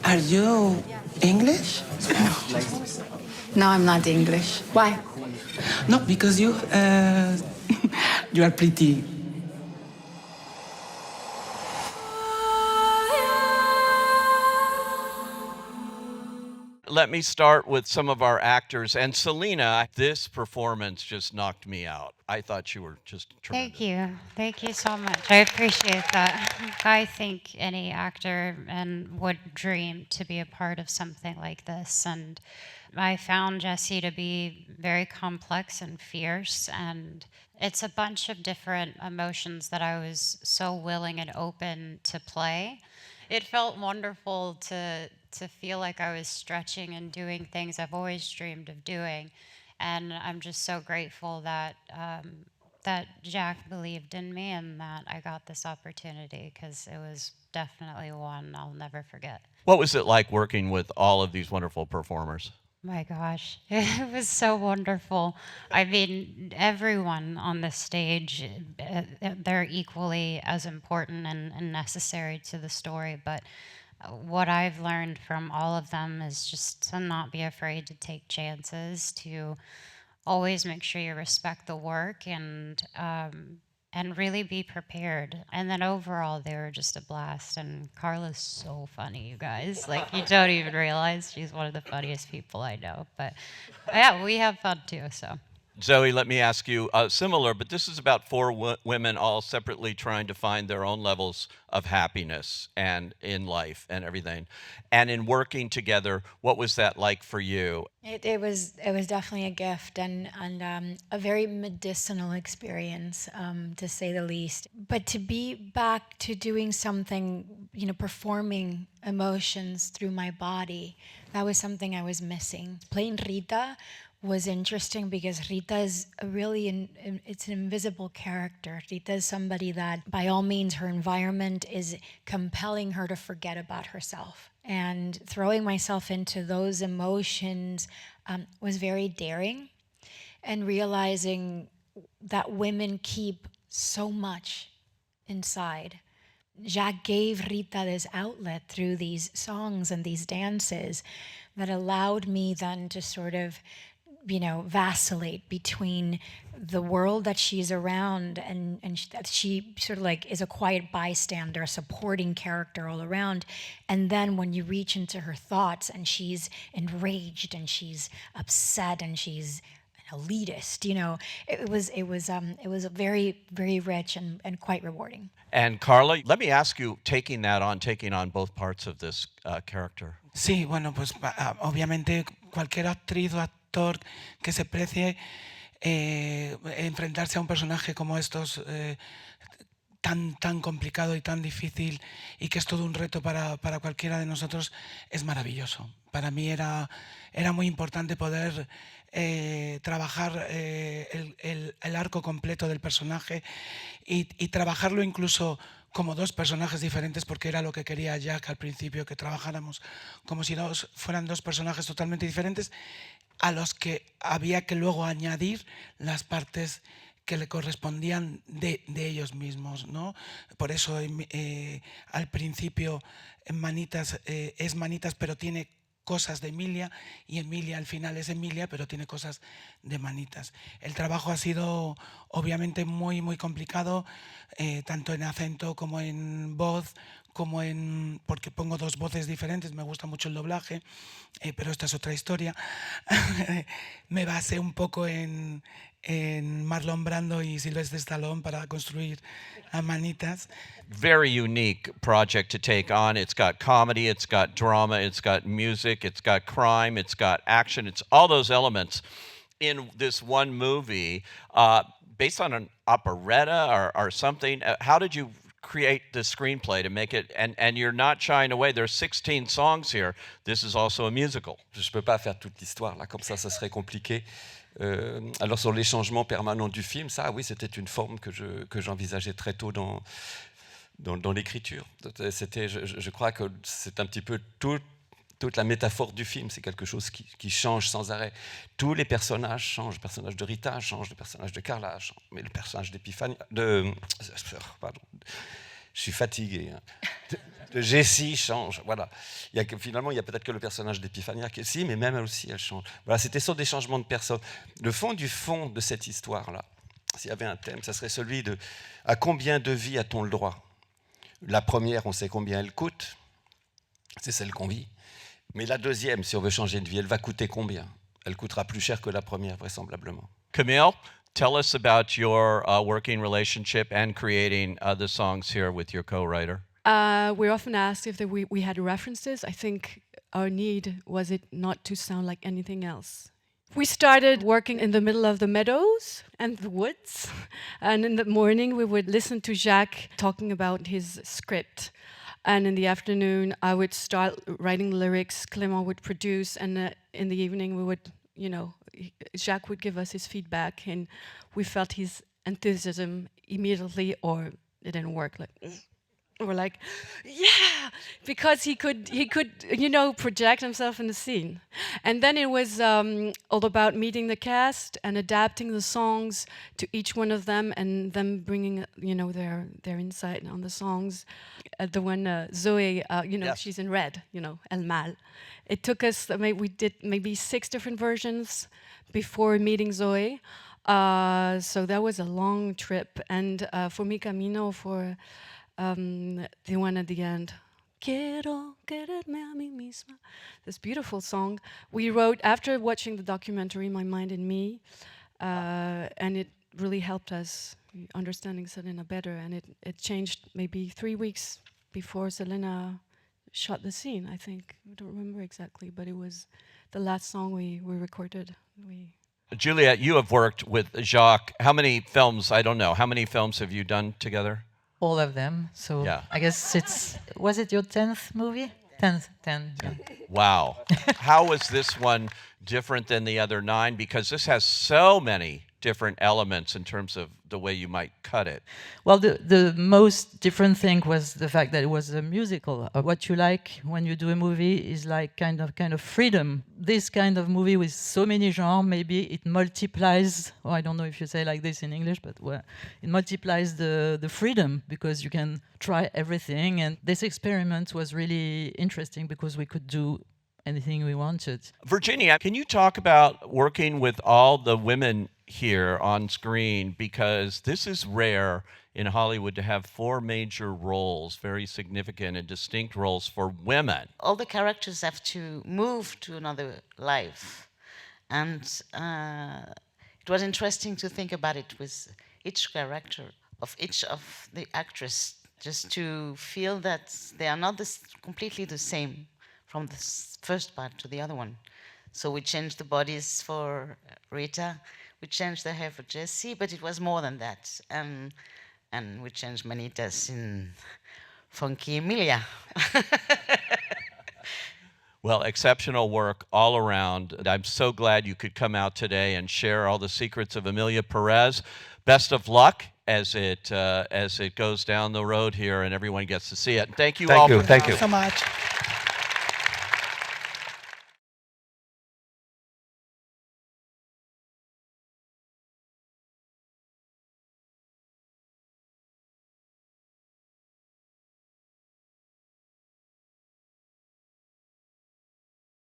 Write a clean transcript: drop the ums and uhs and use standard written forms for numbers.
Are you English? No, I'm not English. Why? No, because you, you are pretty. Let me start with some of our actors. And Selena, this performance just knocked me out. I thought you were just tremendous. Thank you. Thank you so much. I appreciate that. I think any actor would dream to be a part of something like this. And I found Jessie to be very complex and fierce. And it's a bunch of different emotions that I was so willing and open to play. It felt wonderful to feel like I was stretching and doing things I've always dreamed of doing. And I'm just so grateful that that Jacques believed in me and that I got this opportunity, because it was definitely one I'll never forget. What was it like working with all of these wonderful performers? My gosh, it was so wonderful. I mean, everyone on the stage, they're equally as important and necessary to the story, but what I've learned from all of them is just to not be afraid to take chances, to always make sure you respect the work and really be prepared. And then overall, they were just a blast. And Karla's so funny, you guys. Like, you don't even realize she's one of the funniest people I know. But yeah, we have fun too, so. Zoe, let me ask you, similar, but this is about four women all separately trying to find their own levels of happiness and in life and everything. And in working together, what was that like for you? It was definitely a gift and a very medicinal experience, to say the least. But to be back to doing something, performing emotions through my body, that was something I was missing. Playing Rita was interesting because Rita is it's an invisible character. Rita is somebody that, by all means, her environment is compelling her to forget about herself. And throwing myself into those emotions was very daring, and realizing that women keep so much inside. Jacques gave Rita this outlet through these songs and these dances that allowed me then to sort of vacillate between the world that she's around and that she sort of like is a quiet bystander, a supporting character all around. And then when you reach into her thoughts and she's enraged and she's upset and she's an elitist, it was very, very rich and quite rewarding. And Karla, let me ask you, taking on both parts of this character. Sí, bueno, pues obviamente cualquier actriz o actor que se precie enfrentarse a un personaje como estos tan complicado y tan difícil, y que es todo un reto para cualquiera de nosotros, es maravilloso. Para mí era muy importante poder trabajar el arco completo del personaje y trabajarlo incluso como dos personajes diferentes, porque era lo que quería Jacques al principio, que trabajáramos como si fueran dos personajes totalmente diferentes, a los que había que luego añadir las partes que le correspondían de ellos mismos, ¿no? Por eso al principio Manitas es Manitas, pero tiene cosas de Emilia, y Emilia al final es Emilia, pero tiene cosas de Manitas. El trabajo ha sido obviamente muy, muy complicado, tanto en acento como en voz, porque pongo dos voces diferentes. Me gusta mucho el doblaje, pero esta es otra historia. Me basé un poco en Marlon Brando y Sylvester Stallone para construir a Manitas. Very unique project to take on. It's got comedy, it's got drama, it's got music, it's got crime, it's got action. It's all those elements in this one movie, based on an operetta or something. How did you create the screenplay to make it, and you're not shying away, there's 16 songs here. This is also a musical. Je peux pas faire toute l'histoire là, comme ça serait compliqué. Alors sur les changements permanents du film, ça oui, c'était une forme que j'envisageais très tôt dans l'écriture. Je crois que c'est un petit peu tout toute la métaphore du film, c'est quelque chose qui change sans arrêt. Tous les personnages changent. Le personnage de Rita change, le personnage de Karla change, mais le personnage pardon, je suis fatigué. Hein. De Jessie change. Voilà. Finalement, il y a peut-être que le personnage d'Epiphania qui si, mais même elle aussi, elle change. Voilà, c'était sur des changements de personnes. Le fond du fond de cette histoire-là, s'il y avait un thème, ça serait celui de à combien de vies a-t-on le droit? La première, on sait combien elle coûte. C'est celle qu'on vit. Mais la deuxième, si on veut changer de vie, elle va coûter combien? Elle coûtera plus cher que la première, vraisemblablement. Camille, tell us about your working relationship and creating the songs here with your co-writer. We're often asked if we had references. I think our need was it not to sound like anything else. We started working in the middle of the meadows and the woods, and in the morning we would listen to Jacques talking about his script. And in the afternoon, I would start writing lyrics, Clément would produce, and in the evening we would, Jacques would give us his feedback, and we felt his enthusiasm immediately, or it didn't work. We're like, yeah, because he could, project himself in the scene. And then it was all about meeting the cast and adapting the songs to each one of them, and them bringing, their insight on the songs. The one Zoe, Yes. she's in red, El Mal. It took us, we did maybe 6 different versions before meeting Zoe. So that was a long trip, and for mi camino, for the one at the end, Quiero quererme a mí misma, this beautiful song we wrote after watching the documentary My Mind and Me, and it really helped us understanding Selena better, and it changed maybe 3 weeks before Selena shot the scene, I think. I don't remember exactly, but it was the last song we recorded. Juliette, you have worked with Jacques. How many films, I don't know, how many films have you done together? All of them. So Yeah. I guess was it your 10th movie? 10. Yeah. Wow. How was this one different than the other 9? Because this has so many different elements in terms of the way you might cut it. Well, the most different thing was the fact that it was a musical. What you like when you do a movie is like kind of freedom. This kind of movie with so many genres, maybe it multiplies, or I don't know if you say like this in English, but it multiplies the freedom, because you can try everything. And this experiment was really interesting because we could do anything we wanted. Virginie, can you talk about working with all the women here on screen? Because this is rare in Hollywood to have 4 major roles, very significant and distinct roles for women. All the characters have to move to another life. And it was interesting to think about it with each character of each of the actors, just to feel that they are not completely the same from the first part to the other one. So we changed the bodies for Rita, we changed the hair for Jessie, but it was more than that. And we changed Manitas in Funky Emilia. Well, exceptional work all around. I'm so glad you could come out today and share all the secrets of Emilia Perez. Best of luck as it goes down the road here and everyone gets to see it. Thank you all. Thank you. so much.